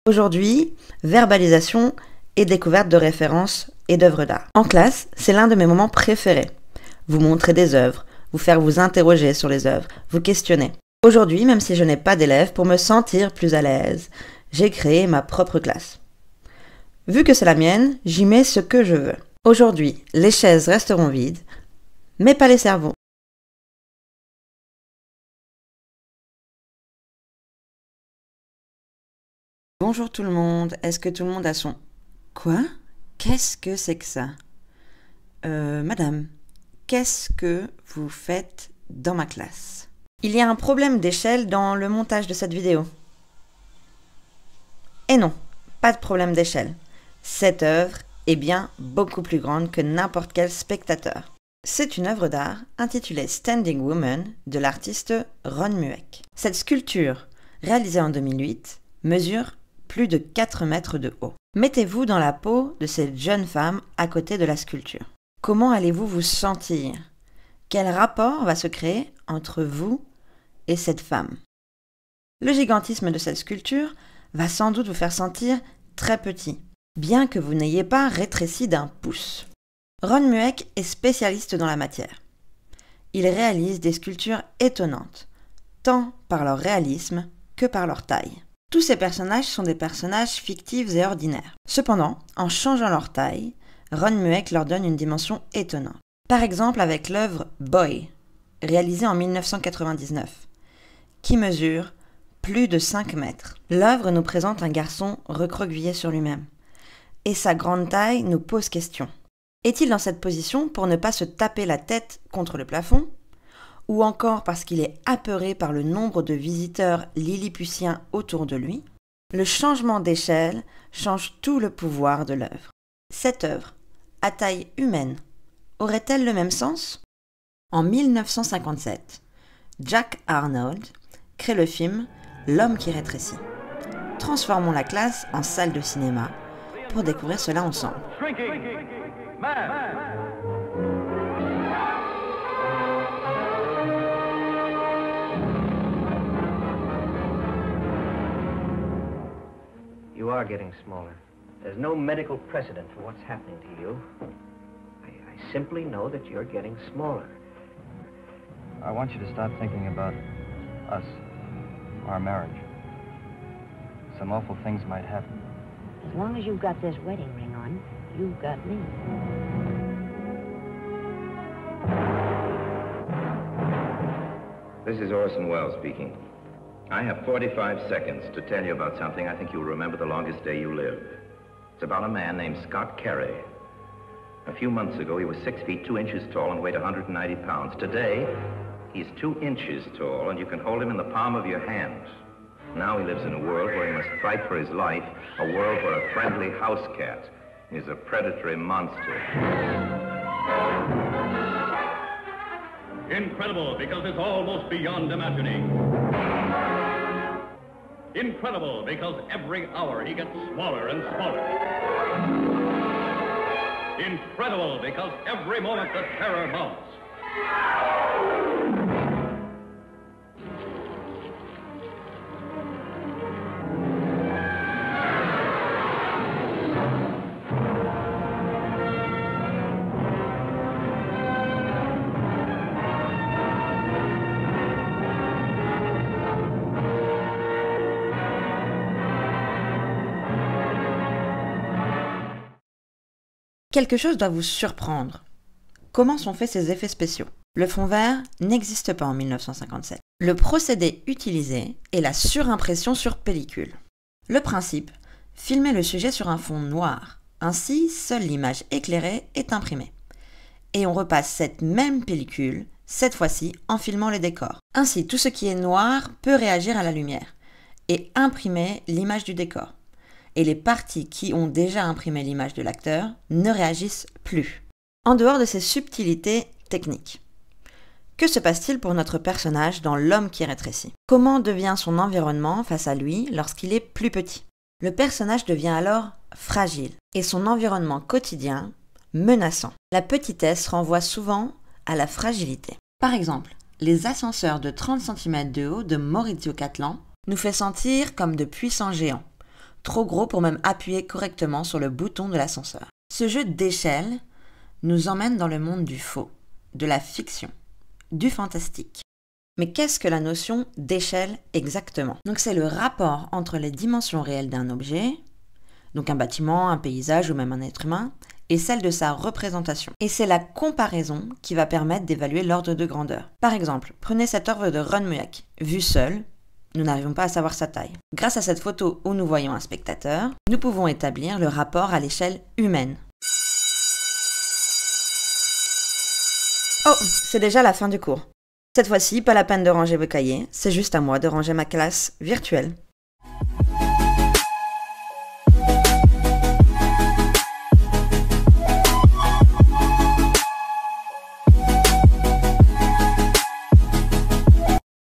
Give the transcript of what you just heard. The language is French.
Aujourd'hui, verbalisation et découverte de références et d'œuvres d'art. En classe, c'est l'un de mes moments préférés. Vous montrer des œuvres, vous faire vous interroger sur les œuvres, vous questionner. Aujourd'hui, même si je n'ai pas d'élèves, pour me sentir plus à l'aise, j'ai créé ma propre classe. Vu que c'est la mienne, j'y mets ce que je veux. Aujourd'hui, les chaises resteront vides, mais pas les cerveaux. Bonjour tout le monde, est-ce que tout le monde a son... Quoi? Qu'est-ce que c'est que ça? Madame, qu'est-ce que vous faites dans ma classe? Il y a un problème d'échelle dans le montage de cette vidéo. Et non, pas de problème d'échelle. Cette œuvre est bien beaucoup plus grande que n'importe quel spectateur. C'est une œuvre d'art intitulée Standing Woman de l'artiste Ron Mueck. Cette sculpture, réalisée en 2008, mesure plus de 4 mètres de haut. Mettez-vous dans la peau de cette jeune femme à côté de la sculpture. Comment allez-vous vous sentir? Quel rapport va se créer entre vous et cette femme? Le gigantisme de cette sculpture va sans doute vous faire sentir très petit, bien que vous n'ayez pas rétréci d'un pouce. Ron Mueck est spécialiste dans la matière. Il réalise des sculptures étonnantes, tant par leur réalisme que par leur taille. Tous ces personnages sont des personnages fictifs et ordinaires. Cependant, en changeant leur taille, Ron Mueck leur donne une dimension étonnante. Par exemple avec l'œuvre Boy, réalisée en 1999, qui mesure plus de 5 mètres. L'œuvre nous présente un garçon recroquevillé sur lui-même. Et sa grande taille nous pose question. Est-il dans cette position pour ne pas se taper la tête contre le plafond? Ou encore parce qu'il est apeuré par le nombre de visiteurs lilliputiens autour de lui? Le changement d'échelle change tout le pouvoir de l'œuvre. Cette œuvre, à taille humaine, aurait-elle le même sens? En 1957, Jack Arnold crée le film L'homme qui rétrécit. Transformons la classe en salle de cinéma pour découvrir cela ensemble. You are getting smaller. There's no medical precedent for what's happening to you. I simply know that you're getting smaller. I want you to stop thinking about us, our marriage. Some awful things might happen. As long as you've got this wedding ring on, you've got me. This is Orson Welles speaking. I have 45 seconds to tell you about something I think you'll remember the longest day you live. It's about a man named Scott Carey. A few months ago, he was 6 feet 2 inches tall and weighed 190 pounds. Today, he's 2 inches tall, and you can hold him in the palm of your hand. Now he lives in a world where he must fight for his life, a world where a friendly house cat is a predatory monster. Incredible because it's almost beyond imagining. Incredible because every hour he gets smaller and smaller. Incredible because every moment the terror mounts. Quelque chose doit vous surprendre. Comment sont faits ces effets spéciaux? Le fond vert n'existe pas en 1957. Le procédé utilisé est la surimpression sur pellicule. Le principe, filmer le sujet sur un fond noir. Ainsi, seule l'image éclairée est imprimée. Et on repasse cette même pellicule, cette fois-ci en filmant les décors. Ainsi, tout ce qui est noir peut réagir à la lumière et imprimer l'image du décor. Et les parties qui ont déjà imprimé l'image de l'acteur ne réagissent plus. En dehors de ces subtilités techniques, que se passe-t-il pour notre personnage dans L'homme qui rétrécit? Comment devient son environnement face à lui lorsqu'il est plus petit? Le personnage devient alors fragile et son environnement quotidien menaçant. La petitesse renvoie souvent à la fragilité. Par exemple, les ascenseurs de 30 cm de haut de Maurizio Cattelan nous fait sentir comme de puissants géants. trop gros pour même appuyer correctement sur le bouton de l'ascenseur. Ce jeu d'échelle nous emmène dans le monde du faux, de la fiction, du fantastique. Mais qu'est-ce que la notion d'échelle exactement? Donc c'est le rapport entre les dimensions réelles d'un objet, donc un bâtiment, un paysage ou même un être humain, et celle de sa représentation. Et c'est la comparaison qui va permettre d'évaluer l'ordre de grandeur. Par exemple, prenez cette œuvre de Ron Mueck. Vue seule, nous n'arrivons pas à savoir sa taille. Grâce à cette photo où nous voyons un spectateur, nous pouvons établir le rapport à l'échelle humaine. Oh, c'est déjà la fin du cours. Cette fois-ci, pas la peine de ranger vos cahiers, c'est juste à moi de ranger ma classe virtuelle.